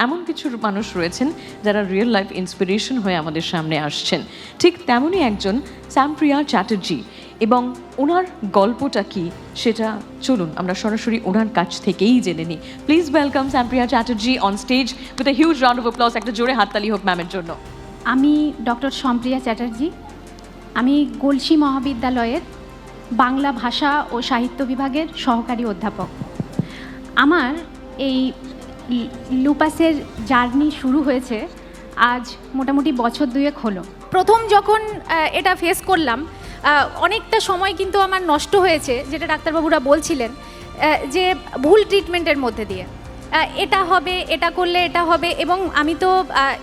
এমন কিছু মানুষ রয়েছেন যারা রিয়েল লাইফ ইন্সপিরেশন হয়ে আমাদের সামনে আসছেন। ঠিক তেমনই একজন শ্যামপ্রিয়া চ্যাটার্জি, এবং ওনার গল্পটা কি সেটা চলুন আমরা সরাসরি ওনার কাছ থেকেই জেনে নিই। Please welcome Shyampriya Chatterjee on stage with a huge round of applause. একটা জোরে হাততালি হোক ম্যামের জন্য। আমি ডক্টর শ্যামপ্রিয়া চ্যাটার্জি, আমি গলসি মহাবিদ্যালয়ের বাংলা ভাষা ও সাহিত্য বিভাগের সহকারী অধ্যাপক। আমার এই লুপাসের জার্নি শুরু হয়েছে আজ মোটামুটি বছর দুয়েক হলো। প্রথম যখন এটা ফেস করলাম অনেকটা সময় কিন্তু আমার নষ্ট হয়েছে, যেটা ডাক্তারবাবুরা বলছিলেন যে ভুল ট্রিটমেন্টের মধ্যে দিয়ে এটা হবে, এটা করলে এটা হবে। এবং আমি তো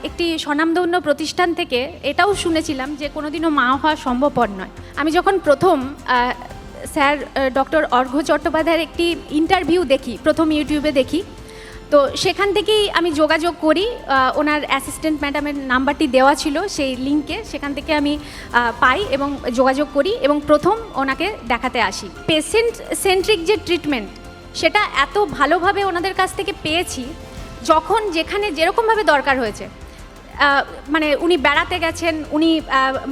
একটি স্বনামধন্য প্রতিষ্ঠান থেকে এটাও শুনেছিলাম যে কোনোদিনও মা হওয়া সম্ভবপর নয়। আমি যখন প্রথম স্যার ডক্টর অর্ঘ্য চট্টোপাধ্যায়ের একটি ইন্টারভিউ দেখি, প্রথম ইউটিউবে দেখি, তো সেখান থেকেই আমি যোগাযোগ করি। ওনার অ্যাসিস্ট্যান্ট ম্যাডামের নাম্বারটি দেওয়া ছিল সেই লিঙ্কে, সেখান থেকে আমি পাই এবং যোগাযোগ করি এবং প্রথম ওনাকে দেখাতে আসি। পেশেন্ট সেন্ট্রিক যে ট্রিটমেন্ট সেটা এত ভালোভাবে ওনাদের কাছ থেকে পেয়েছি, যখন যেখানে যেরকমভাবে দরকার হয়েছে, মানে উনি বেড়াতে গেছেন, উনি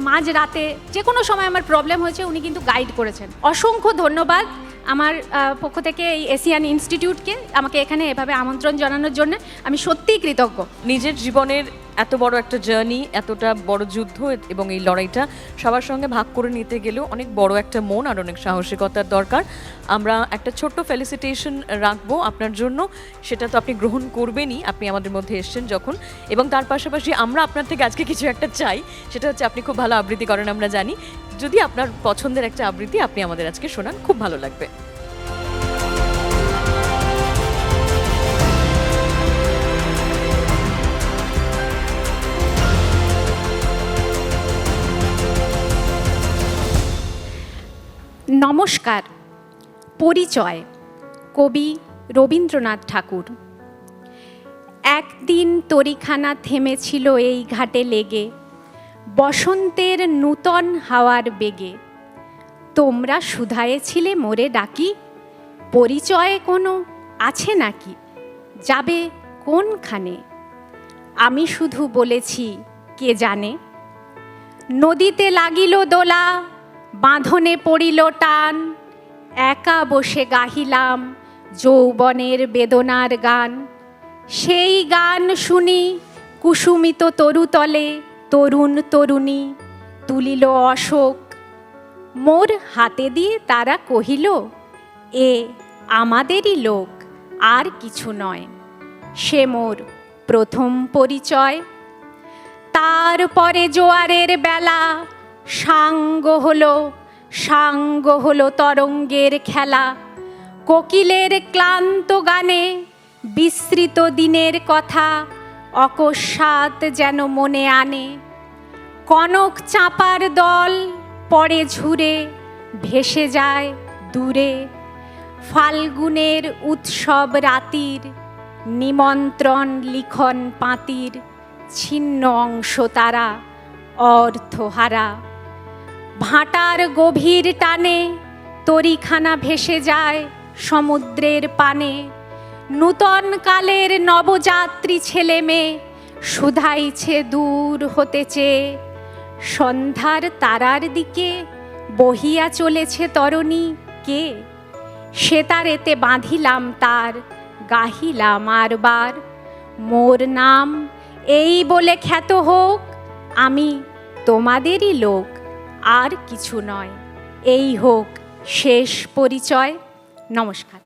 মাঝ রাতে যে কোনো সময় আমার প্রবলেম হয়েছে উনি কিন্তু গাইড করেছেন। অসংখ্য ধন্যবাদ আমার পক্ষ থেকে এই এশিয়ান ইনস্টিটিউটকে আমাকে এখানে এভাবে আমন্ত্রণ জানানোর জন্য। আমি সত্যিই কৃতজ্ঞ। নিজের জীবনের এত বড় একটা জার্নি, এতটা বড় যুদ্ধ এবং এই লড়াইটা সবার সঙ্গে ভাগ করে নিতে গেলেও অনেক বড় একটা মন আর অনেক সাহসিকতার দরকার। আমরা একটা ছোট্ট ফেলিসিটেশন রাখবো আপনার জন্য, সেটা তো আপনি গ্রহণ করবেনই, আপনি আমাদের মধ্যে এসছেন যখন। এবং তার পাশাপাশি আমরা আপনার থেকে আজকে কিছু একটা চাই, সেটা হচ্ছে আপনি খুব ভালো আবৃত্তি করেন আমরা জানি। যদি আপনার পছন্দের একটা আবৃত্তি আপনি আমাদের আজকে শোনান, খুব ভালো লাগবে। নমস্কার। পরিচয় কবি রবীন্দ্রনাথ ঠাকুর। একদিন তরিখানা থেমেছিল এই ঘাটে লেগে, বসন্তের নূতন হাওয়ার বেগে। তোমরা শুধায়েছিলে মোরে ডাকি, পরিচয় কোনো আছে নাকি, যাবে কোনখানে? আমি শুধু বলেছি কে জানে। নদীতে লাগিল দোলা, বাঁধনে পড়িল টান, একা বসে গাহিলাম যৌবনের বেদনার গান। সেই গান শুনি কুসুমিত তরুতলে তরুণ তরুণী তুলিল অশোক। মোর হাতে দিয়ে তারা কহিল, এ আমাদেরই লোক, আর কিছু নয়। সে মোর প্রথম পরিচয়। তারপরে জোয়ারের বেলা সাঙ্গ হলো তরঙ্গের খেলা। কোকিলের ক্লান্ত গানে বিস্মৃত দিনের কথা অকস্মাৎ যেন মনে আনে। কনক চাঁপার দল পড়ে ঝুরে ভেসে যায় দূরে। ফাল্গুনের উৎসব রাতির নিমন্ত্রণ লিখন পাঁতির, ছিন্ন অংশ তারা অর্থহারা। ভাটার গভীর টানে তরিখানা ভেসে যায় সমুদ্রের পানে। নূতন কালের নবযাত্রী ছেলে মেয়ে শুধাইছে দূর হতে চেয়ে। সন্ধ্যার তারার দিকে বহিয়া চলেছে তরণী কে? সেতারেতে বাঁধিলাম তার, গাহিলাম আরবার, মোর নাম এই বলে খ্যাত হোক, আমি তোমাদেরই লোক, আর কিছু নয়। এই হোক শেষ পরিচয়। নমস্কার।